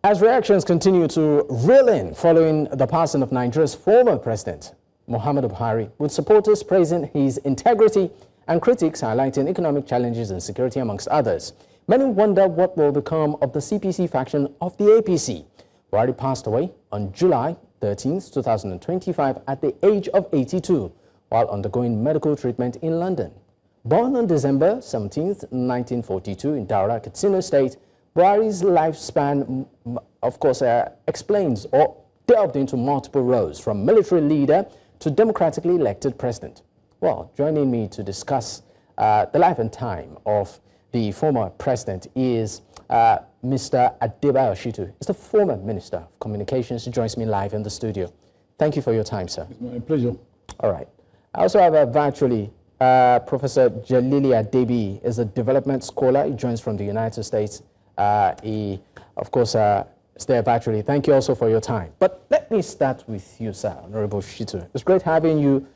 As reactions continue to reel in following the passing of Nigeria's former president, Muhammadu Buhari, with supporters praising his integrity and critics highlighting economic challenges and security amongst others, many wonder what will become of the CPC faction of the APC. Buhari passed away on July 13, 2025 at the age of 82 while undergoing medical treatment in London. Born on December 17, 1942 in Daura, Katsina State, Buhari's lifespan, of course, explains or delved into multiple roles, from military leader to democratically elected president. Well, joining me to discuss the life and time of the former president is Mr. Adebayo Shittu. He's the former Minister of Communications. He joins me live in the studio. Thank you for your time, sir. It's my pleasure. All right. I also have virtually Professor Jelili Adebiyi is a development scholar. He joins from the United States. He, of course, is there virtually. Thank you also for your time. But let me start with you, sir, Honorable Shittu. It's great having you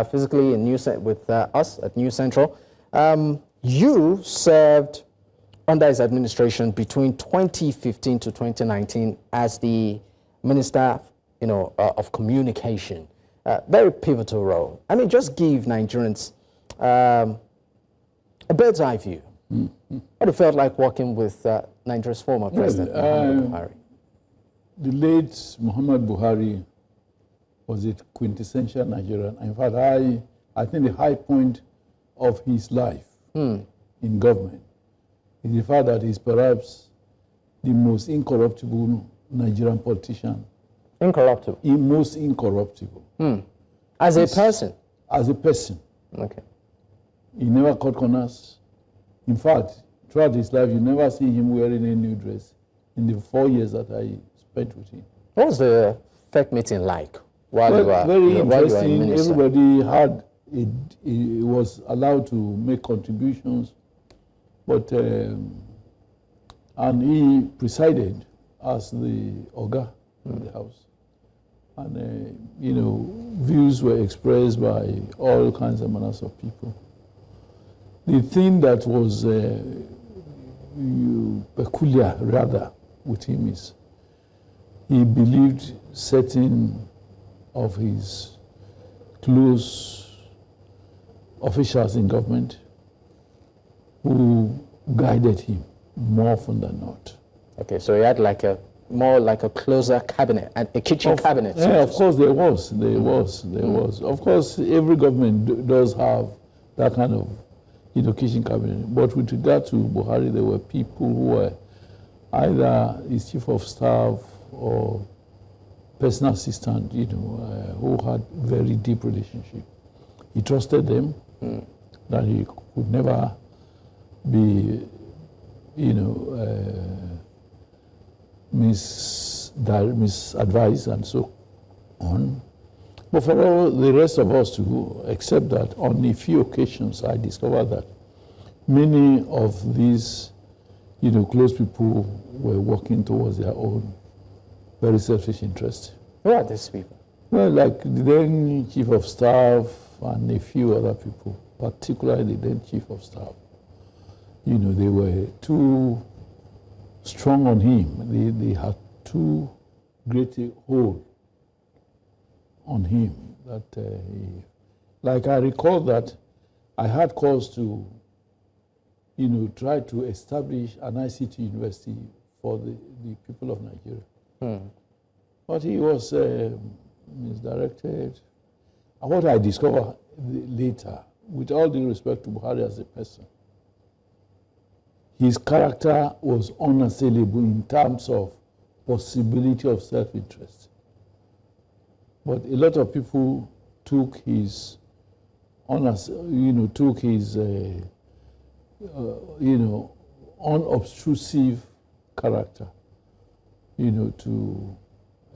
physically in with us at New Central. You served under his administration between 2015 to 2019 as the Minister, of Communication. Very pivotal role. I mean, just give Nigerians a bird's eye view. What it felt like working with Nigeria's former president, Muhammadu Buhari. The late Muhammadu Buhari was a quintessential Nigerian. In fact, I think the high point of his life in government is the fact that he's perhaps the most incorruptible Nigerian politician. Incorruptible? Most incorruptible. As a person? As a person. Okay. He never cut corners. In fact, throughout his life, you never see him wearing a new dress in the 4 years that I spent with him. What was the FEC meeting like while you were very interesting. Minister? Everybody had he was allowed to make contributions, but and he presided as the Oga of the House. And views were expressed by all kinds of manners of people. The thing that was peculiar, rather, with him is he believed certain of his close officials in government who guided him more often than not. Okay, so he had more like a closer cabinet, and a kitchen cabinet. Yeah, of course there was. Of course, every government does have that kind of kitchen cabinet. But with regard to Buhari, there were people who were either his chief of staff or personal assistant, who had very deep relationship. He trusted them, that he could never be, misadvised and so on. But for all the rest of us to accept that, on a few occasions I discovered that many of these, close people were working towards their own very selfish interest. Who are these people? Well, like the then chief of staff and a few other people, particularly the then chief of staff. They were too strong on him. They had too great a hold on him that like I recall that I had calls to, try to establish an ICT university for the people of Nigeria. But he was misdirected. And what I discovered later, with all due respect to Buhari as a person, his character was unassailable in terms of possibility of self-interest. But a lot of people took his, unobtrusive character, to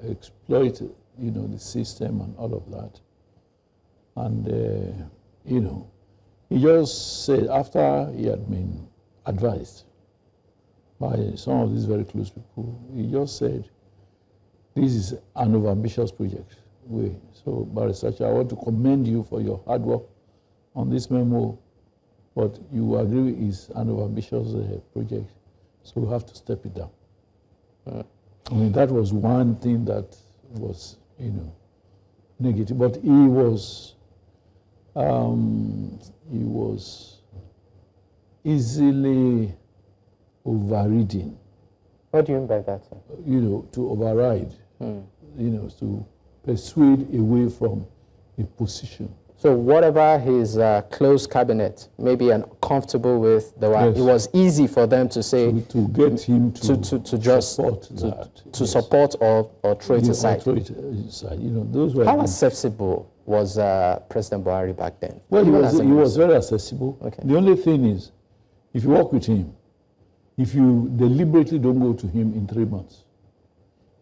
exploit, the system and all of that. And, he just said, after he had been advised by some of these very close people, he just said, this is an overambitious project. So, Barrister, I want to commend you for your hard work on this memo, but you agree it's an overambitious project, so we have to step it down. I mean, that was one thing that was, negative. But he was easily overridden. What do you mean by that, sir? To override, to persuade away from a position. So whatever his close cabinet may be uncomfortable with, yes, it was easy for them to say to get him to just support that, to support or throw it aside. Throw it aside. Those were. How accessible was President Buhari back then? Well, he was very accessible. Okay. The only thing is, if you work with him, if you deliberately don't go to him in 3 months,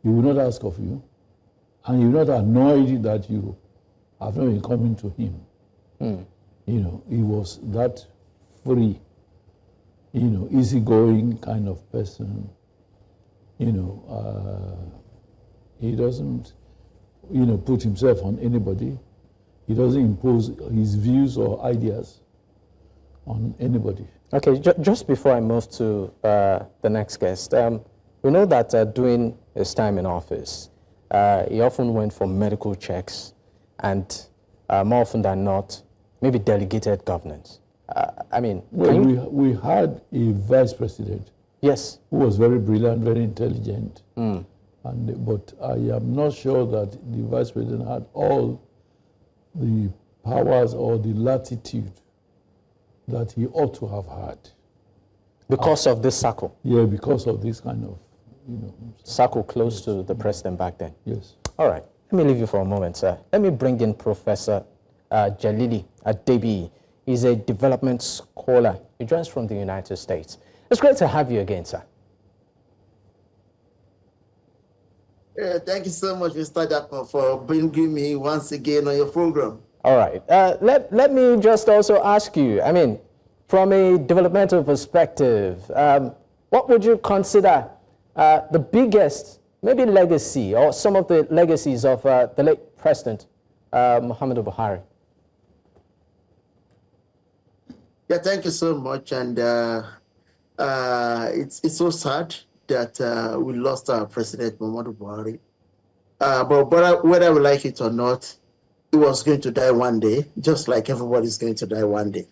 he will not ask of you, and you're not annoyed that you have not been coming to him. He was that free, easygoing kind of person. He doesn't, put himself on anybody. He doesn't impose his views or ideas on anybody. Okay, just before I move to the next guest, we know that during his time in office, he often went for medical checks and more often than not, maybe delegated governance. We had a vice president, yes, who was very brilliant, very intelligent, but I am not sure that the vice president had all the powers or the latitude that he ought to have had. Because of this circle? Yeah, because of this kind of, circle close to the president back then? Yes. All right. Let me leave you for a moment, sir. Let me bring in Professor Jelili Adebiyi. He's a development scholar. He joins from the United States. It's great to have you again, sir. Thank you so much, Mr. Jackman, for bringing me once again on your program. All right. Let me just also ask you, from a developmental perspective, what would you consider the biggest, maybe legacy, or some of the legacies of the late President Muhammadu Buhari? Yeah, thank you so much. And it's so sad that we lost our President Muhammadu Buhari. But whether we like it or not, he was going to die one day, just like everybody's going to die one day.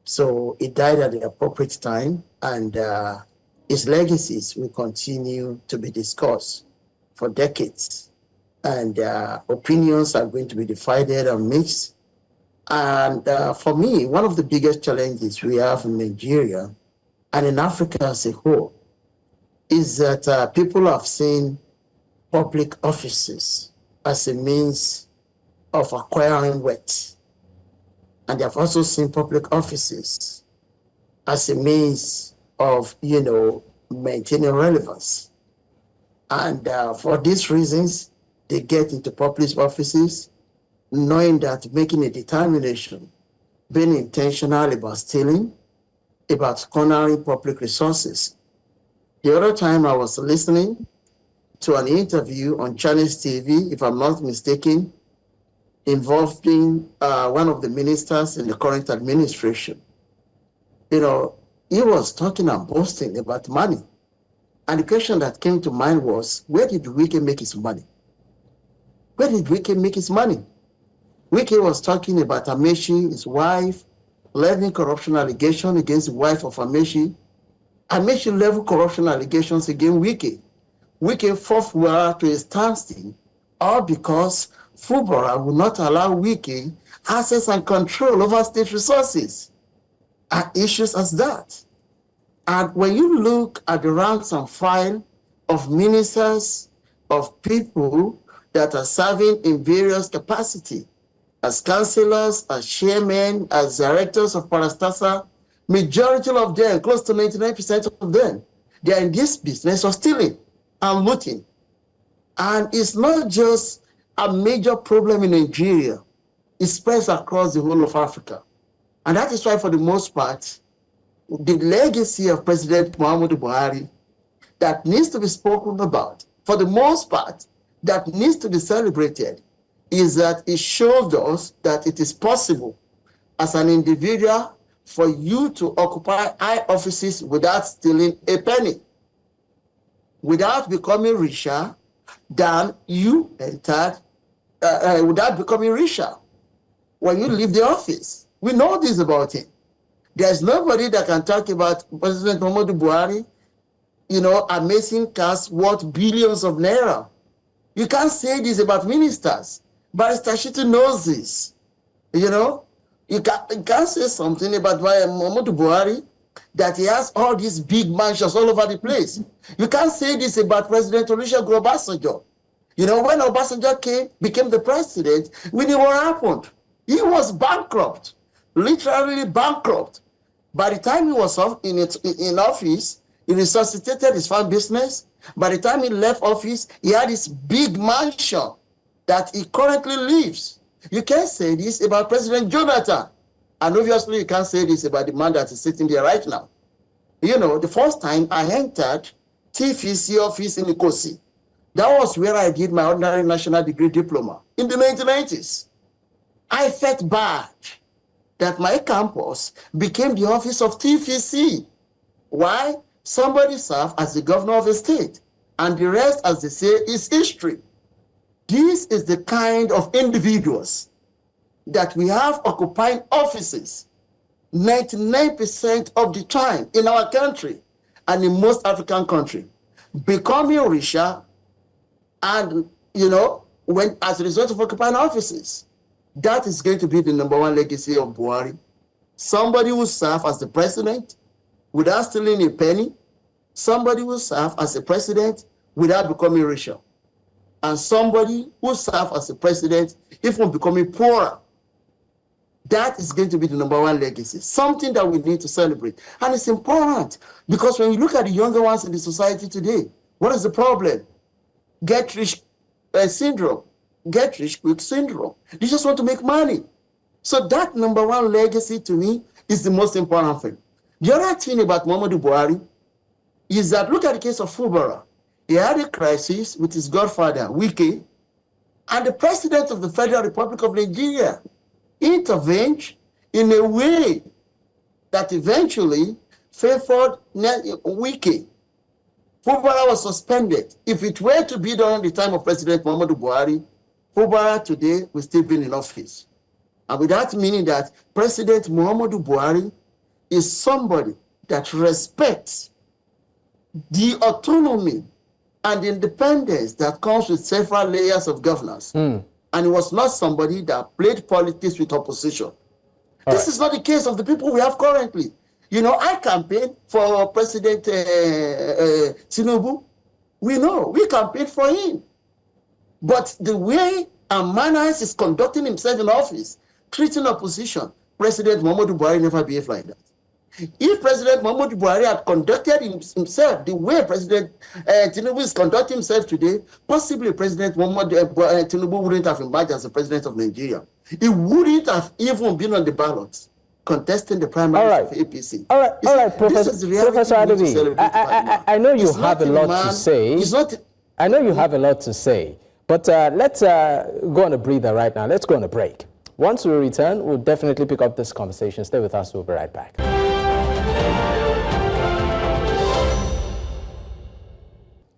So he died at the appropriate time, and his legacies will continue to be discussed for decades. And opinions are going to be divided and mixed. And for me, one of the biggest challenges we have in Nigeria and in Africa as a whole is that people have seen public offices as a means of acquiring wealth. And they have also seen public offices as a means of, maintaining relevance. And for these reasons, they get into public offices knowing that making a determination, being intentional about stealing, about cornering public resources. The other time I was listening to an interview on Chinese TV, if I'm not mistaken, involving one of the ministers in the current administration. He was talking and boasting about money. And the question that came to mind was, where did Wike make his money? Where did Wike make his money? Wike was talking about Amechi, his wife, levying corruption allegations against the wife of Amechi. Amechi leveled corruption allegations against Wike. Wike fought to a standstill, all because Fubara would not allow Wike access and control over state resources. And issues as that. And when you look at the ranks and file of ministers, of people that are serving in various capacity, as councillors, as chairmen, as directors of Parastasa, majority of them, close to 99% of them, they are in this business of stealing and looting. And it's not just a major problem in Nigeria, it spreads across the whole of Africa. And that is why, for the most part, the legacy of President Muhammadu Buhari that needs to be spoken about, for the most part, that needs to be celebrated, is that it showed us that it is possible as an individual for you to occupy high offices without stealing a penny. without becoming richer than you entered, without becoming richer when you leave the office. We know this about him. There's nobody that can talk about President Muhammadu Buhari, amazing cars worth billions of naira. You can't say this about ministers. Barrister Shittu knows this. You can't say something about Muhammadu Buhari that he has all these big mansions all over the place. You can't say this about President Olusegun Obasanjo. When Obasanjo became the president, we knew what happened. He was bankrupt, literally bankrupt. By the time he was in office, he resuscitated his farm business. By the time he left office, he had this big mansion that he currently lives. You can't say this about President Jonathan. And obviously, you can't say this about the man that is sitting there right now. The first time I entered TFC office in Ikosi, that was where I did my ordinary national degree diploma in the 1990s. I felt bad that my campus became the office of TFC. Why? Somebody served as the governor of a state, and the rest, as they say, is history. This is the kind of individuals that we have occupying offices 99% of the time in our country and in most African countries, becoming richer and, when as a result of occupying offices. That is going to be the number one legacy of Buhari. Somebody who serve as the president without stealing a penny, somebody who serve as a president without becoming richer, and somebody who serve as a president even becoming poorer. That is going to be the number one legacy, something that we need to celebrate. And it's important because when you look at the younger ones in the society today, what is the problem? Get rich syndrome, get rich quick syndrome. They just want to make money. So that number one legacy to me is the most important thing. The other thing about Muhammadu Buhari is that, look at the case of Fubara. He had a crisis with his godfather, Wike, and the president of the Federal Republic of Nigeria intervened in a way that eventually favored Wike. Fubara was suspended. If it were to be during the time of President Muhammadu Buhari, Fubara today will still be in office. And with that meaning that President Muhammadu Buhari is somebody that respects the autonomy and independence that comes with several layers of governance. And he was not somebody that played politics with opposition. This is not the case of the people we have currently. I campaigned for President Tinubu. We know, we campaigned for him. But the way and manners is conducting himself in office, treating opposition, President Muhammadu Buhari never behaved like that. If President Muhammadu Buhari had conducted himself the way President Tinubu is conducting himself today, possibly President Muhammadu Tinubu wouldn't have emerged as the president of Nigeria. He wouldn't have even been on the ballot contesting the primaries of APC. All right, Professor Adebiyi, I know you have a lot to say. I know you have a lot to say, but let's go on a breather right now. Let's go on a break. Once we return, we'll definitely pick up this conversation. Stay with us. We'll be right back.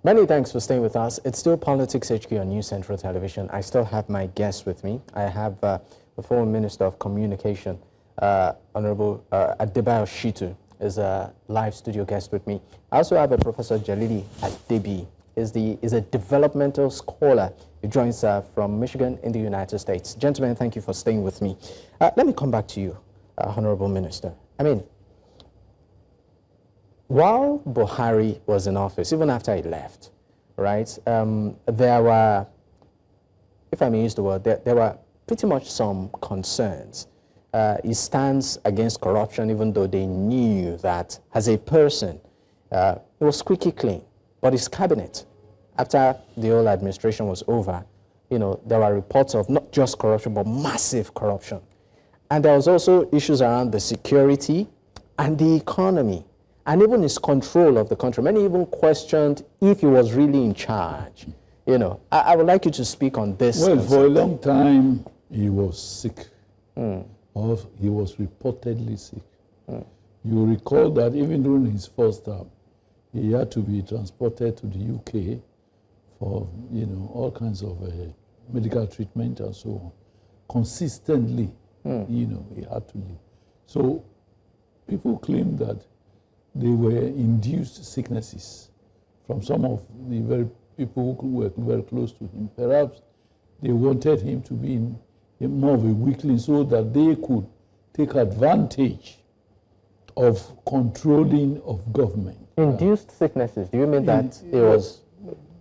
Many thanks for staying with us. It's still Politics HQ on News Central Television. I still have my guests with me. I have the former Minister of Communication, Honorable Adebayo Shittu, is a live studio guest with me. I also have a Professor Jelili Adebiyi, is a developmental scholar. He joins from Michigan in the United States. Gentlemen, thank you for staying with me. Let me come back to you, Honorable Minister. I mean, while Buhari was in office, even after he left, right, there were, if I may use the word, there were pretty much some concerns. He stands against corruption, even though they knew that as a person, he was squeaky clean. But his cabinet, after the whole administration was over, there were reports of not just corruption, but massive corruption. And there was also issues around the security and the economy, and even his control of the country. Many even questioned if he was really in charge. I would like you to speak on this. Well, for a long time, he was sick. Or he was reportedly sick. You recall that even during his first term, He had to be transported to the UK for, all kinds of medical treatment and so on. Consistently, he had to leave. So people claim that they were induced sicknesses from some of the very people who were very close to him. Perhaps they wanted him to be more of a weakling so that they could take advantage of controlling of government. Induced sicknesses, do you mean that it was?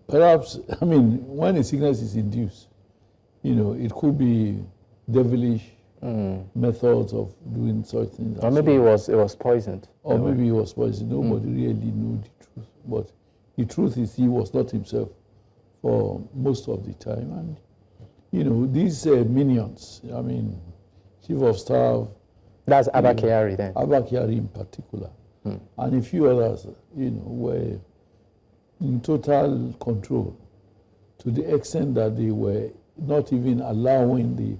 Perhaps, when a sickness is induced, it could be devilish methods of doing such things. Or maybe it was poisoned. Or maybe he was poisoned. Nobody really knew the truth. But the truth is he was not himself for most of the time. And, these minions, Chief of Staff. That's Abba Kyari then. Abba Kyari in particular. And a few others, were in total control to the extent that they were not even allowing the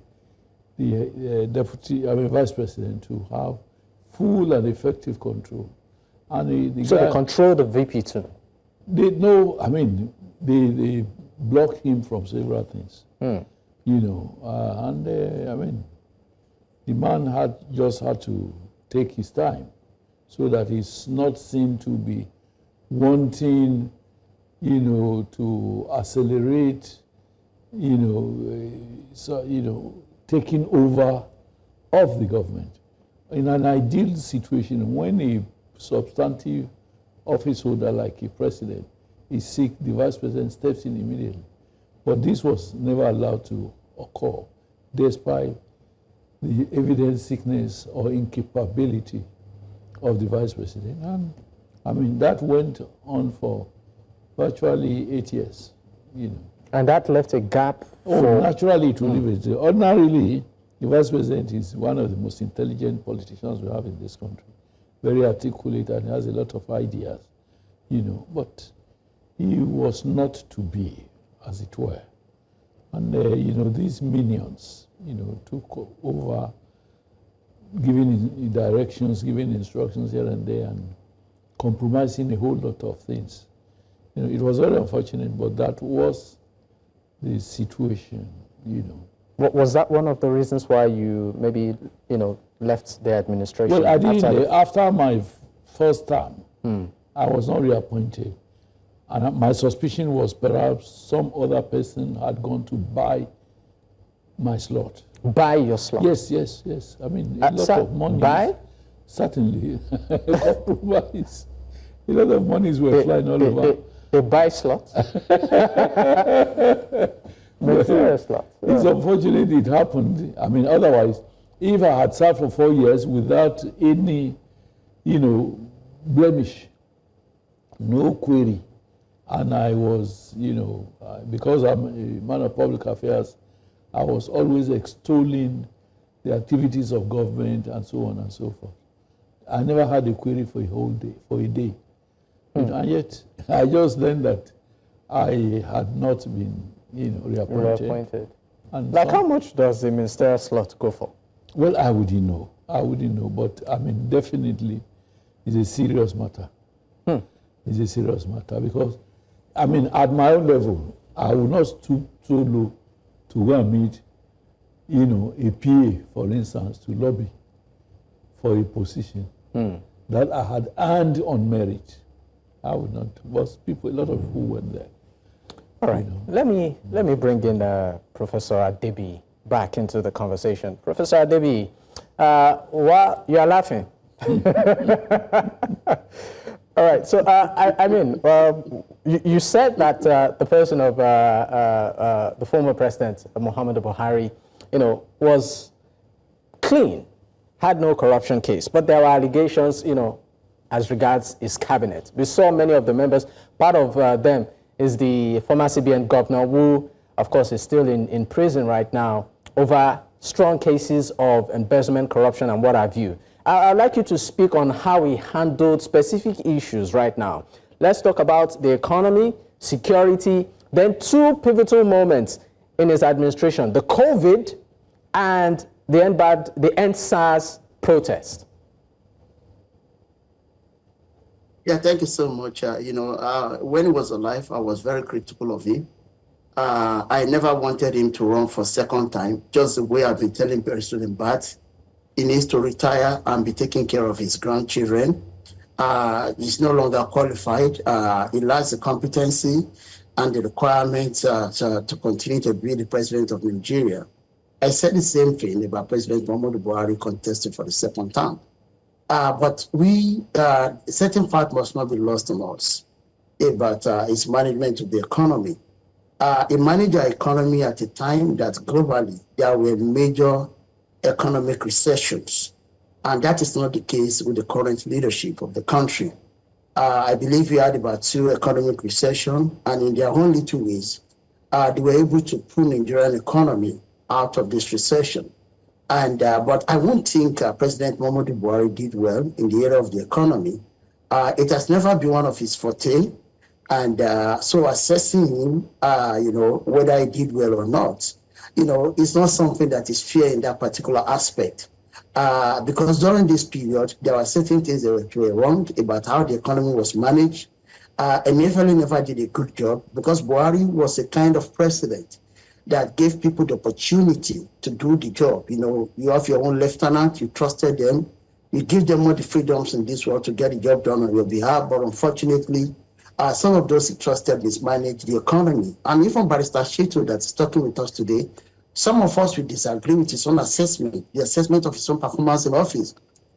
vice president to have full and effective control. And so they controlled the VP too? They know, they blocked him from several things. The man had to take his time so that he's not seen to be wanting, to accelerate, taking over of the government. In an ideal situation, when a substantive office holder like a president is sick, the vice president steps in immediately. But this was never allowed to occur, despite the evident sickness or incapability of the vice president. And that went on for virtually 8 years, And that left a gap naturally to leave it. Ordinarily, the vice president is one of the most intelligent politicians we have in this country. Very articulate and has a lot of ideas, but he was not to be, as it were. And, these minions, took over, giving directions, giving instructions here and there, and compromising a whole lot of things. It was very unfortunate, but that was the situation, Was that one of the reasons why you maybe, left the administration? Well, I didn't. After my first term, I was not reappointed. And my suspicion was perhaps some other person had gone to buy my slot. Buy your slot? Yes. A lot of money. Buy? Certainly. Compromise. A lot of monies were flying all over. They buy slots? Slots. It's unfortunate it happened. Otherwise, if I had served for 4 years without any, blemish, no query, and I was, because I'm a man of public affairs, I was always extolling the activities of government and so on and so forth. I never had a query for a whole day, And yet, I just learned that I had not been, reappointed. And how much does the ministerial slot go for? Well, I wouldn't know, but definitely it's a serious matter. It's a serious matter because, at my own level, I would not stoop so low to go and meet, a PA, for instance, to lobby for a position that I had earned on merit. I would not. But a lot of people went there. All right. Let me bring in Professor Adebiyi back into the conversation. Professor Adebiyi, you are laughing. All right. So you said that the person of the former President Muhammadu Buhari, was clean, had no corruption case, but there were allegations, as regards his cabinet. We saw many of the members. Part of them is the former CBN governor, who, of course, is still in prison right now over strong cases of embezzlement, corruption, and what have you. I'd like you to speak on how he handled specific issues right now. Let's talk about the economy, security, then two pivotal moments in his administration, the COVID and the end SARS protest. Yeah, thank you so much. When he was alive, I was very critical of him. I never wanted him to run for second time, just the way I've been telling President Bat. He needs to retire and be taking care of his grandchildren. He's no longer qualified. He lacks the competency and the requirements to continue to be the president of Nigeria. I said the same thing about President Muhammadu Buhari contesting for the second term. But certain fact must not be lost on us about his management of the economy. He managed our economy at a time that globally there were major economic recessions. And that is not the case with the current leadership of the country. I believe we had about 2 economic recessions, and in their own little ways, they were able to pull the Nigerian economy out of this recession. But I won't think President Muhammadu Buhari did well in the area of the economy. It has never been one of his forte. And so assessing him, whether he did well or not, it's not something that is fair in that particular aspect. Because during this period, there were certain things that were wrong about how the economy was managed. And never did a good job, because Buhari was a kind of president that gave people the opportunity to do the job. You have your own lieutenant, you trusted them, you give them all the freedoms in this world to get the job done on your behalf. But unfortunately, some of those he trusted mismanaged the economy. And even Barrister Shittu that's talking with us today, some of us will disagree with his own assessment, the assessment of his own performance in office.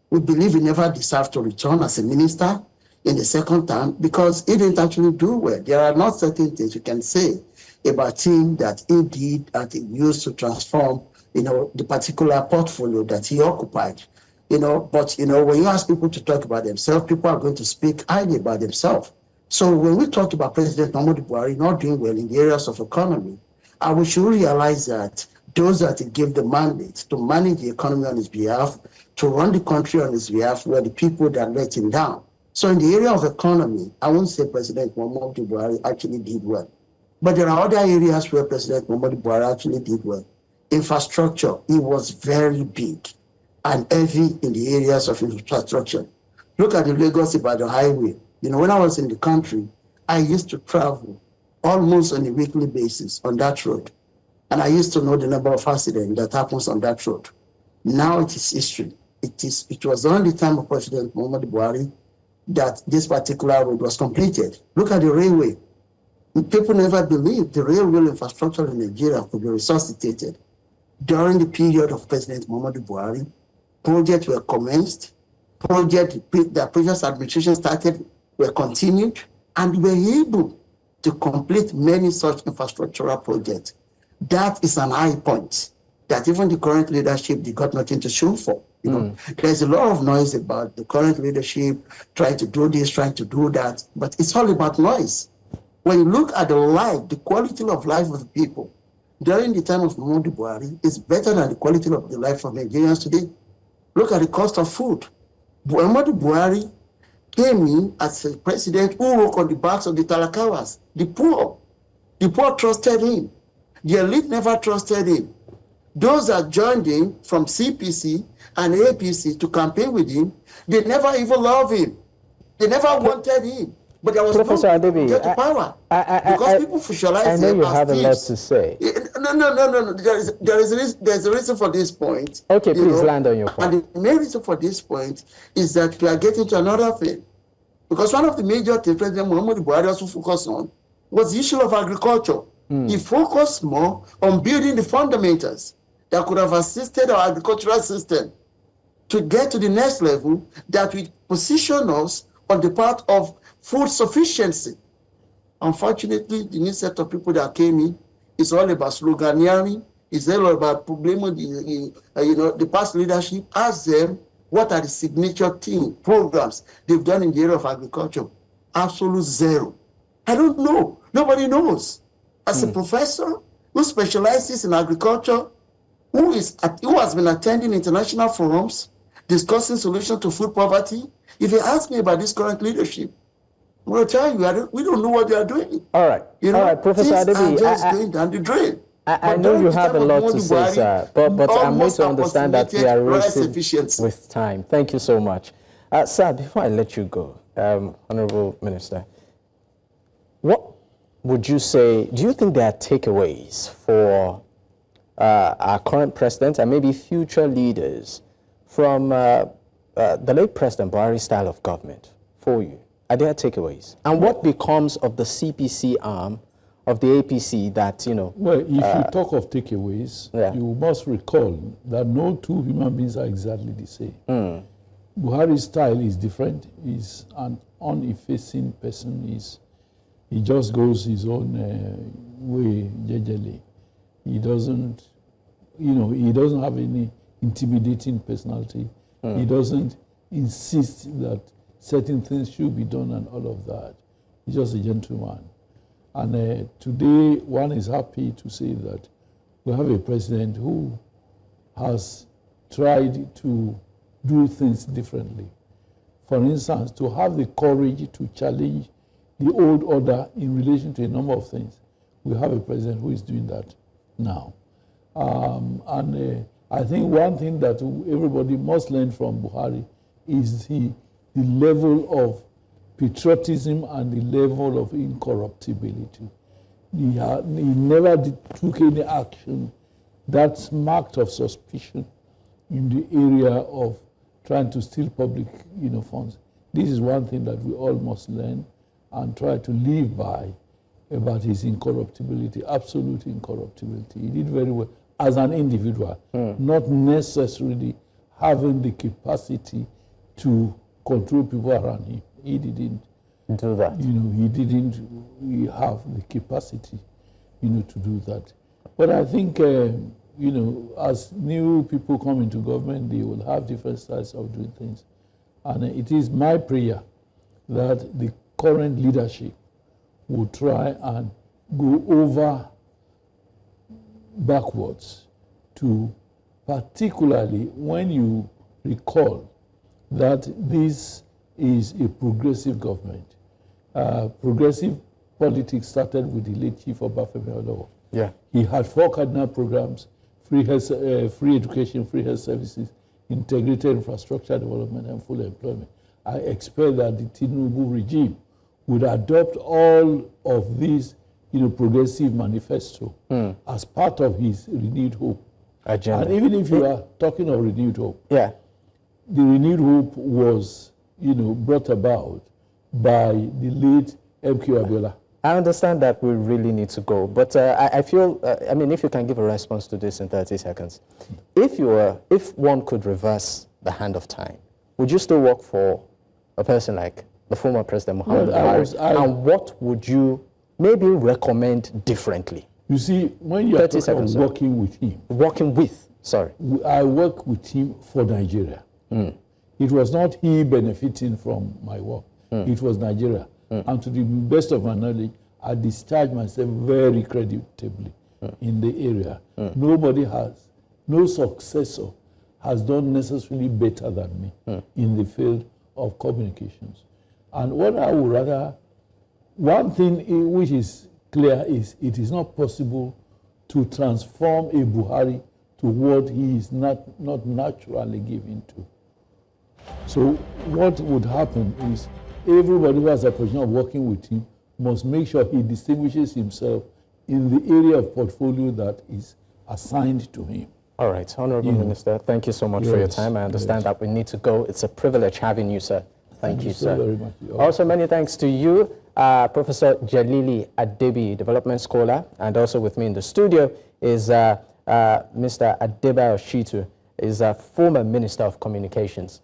We believe he never deserved to return as a minister in the second term because he didn't actually do well. There are not certain things you can say about him that he did that he used to transform, the particular portfolio that he occupied. But when you ask people to talk about themselves, people are going to speak highly about themselves. So when we talk about President Muhammadu Buhari not doing well in the areas of economy, we should realize that those that he gave the mandate to manage the economy on his behalf, to run the country on his behalf, were the people that let him down. So in the area of economy, I won't say President Muhammadu Buhari actually did well. But there are other areas where President Muhammadu Buhari actually did well. Infrastructure, he was very big and heavy in the areas of infrastructure. Look at the Lagos-Ibadan highway. When I was in the country, I used to travel almost on a weekly basis on that road. And I used to know the number of accidents that happens on that road. Now it is history. It was during the time of President Muhammadu Buhari that this particular road was completed. Look at the railway. People never believed the railway infrastructure in Nigeria could be resuscitated. During the period of President Muhammadu Buhari, projects were commenced, projects the previous administration started were continued, and were able to complete many such infrastructural projects. That is an high point that even the current leadership, they got nothing to show for. There's a lot of noise about the current leadership trying to do this, trying to do that, but it's all about noise. When you look at the quality of life of the people during the time of Muhammadu Buhari is better than the quality of the life of Nigerians today. Look at the cost of food. Muhammadu Buhari came in as a president who worked on the backs of the Talakawas, the poor. The poor trusted him. The elite never trusted him. Those that joined him from CPC and APC to campaign with him, they never even loved him. They never wanted him. But there was Professor Adebiyi, get to power. Because people visualize I know you have a lot to say. No. There's a reason for this point. Okay, please land on your point. And the main reason for this point is that we are getting to another thing. Because one of the major things President Muhammadu Buhari also focused on was the issue of agriculture. He focused more on building the fundamentals that could have assisted our agricultural system to get to the next level that will position us on the path of food sufficiency. Unfortunately, the new set of people that came in is all about sloganeering. It's all about problems. The past leadership asked them what are the signature programs they've done in the area of agriculture. Absolute zero. I don't know. Nobody knows. As a professor who specializes in agriculture, who has been attending international forums discussing solutions to food poverty, if you ask me about this current leadership, I'm going to tell you, we don't know what they are doing. All right. All right, Professor Adebiyi. Just going down the drain. I know you have a lot to say, sir, but I'm going to understand that we are racing with time. Thank you so much. Sir, before I let you go, Honorable Minister, what would you say, do you think there are takeaways for our current president and maybe future leaders from the late President Buhari's style of government for you? Are there takeaways? And what becomes of the CPC arm of the APC that, you know... Well, if you talk of takeaways, you must recall that no two human beings are exactly the same. Buhari's style is different. He's an uneffacing person. He just goes his own way, Jelili. He doesn't, you know, he doesn't have any intimidating personality. He doesn't insist that certain things should be done and all of that. He's just a gentleman. And today, one is happy to say that we have a president who has tried to do things differently. For instance, to have the courage to challenge the old order in relation to a number of things. We have a president who is doing that now. I think one thing that everybody must learn from Buhari is the level of patriotism and the level of incorruptibility. He never took any action that's marked of suspicion in the area of trying to steal public funds. This is one thing that we all must learn and try to live by about his incorruptibility, absolute incorruptibility. He did very well as an individual, not necessarily having the capacity to control people around him. He didn't do that. He didn't have the capacity, to do that. But I think, as new people come into government, they will have different styles of doing things. And it is my prayer that the current leadership will try and go over backwards to, particularly when you recall that this is a progressive government. Progressive politics started with the late Chief Obafemi. Yeah. He had 4 cardinal programs: free health, free education, free health services, integrated infrastructure development, and full employment. I expect that the Tinubu regime would adopt all of these, progressive manifesto as part of his renewed hope agenda. And even if you are talking of renewed hope, the renewed hope was, brought about by the late M.K. Abiola. I understand that we really need to go, but I feel, if you can give a response to this in 30 seconds. If one could reverse the hand of time, would you still work for a person like the former President Muhammadu Buhari? And what would you maybe recommend differently? You see, when you are talking of working with him. Working with, sorry. I work with him for Nigeria. It was not he benefiting from my work. It was Nigeria. And to the best of my knowledge, I discharged myself very creditably in the area. No successor has done necessarily better than me in the field of communications. And what I would rather, one thing which is clear is it is not possible to transform a Buhari to what he is not naturally given to. So what would happen is everybody who has a position of working with him must make sure he distinguishes himself in the area of portfolio that is assigned to him. All right, Honorable Minister, thank you so much for your time. I understand that we need to go. It's a privilege having you, sir. Thank you, sir. Very much. Also, many thanks to you, Professor Jelili Adebiyi, development scholar, and also with me in the studio is Mr. Adebayo Shittu, is a former Minister of Communications.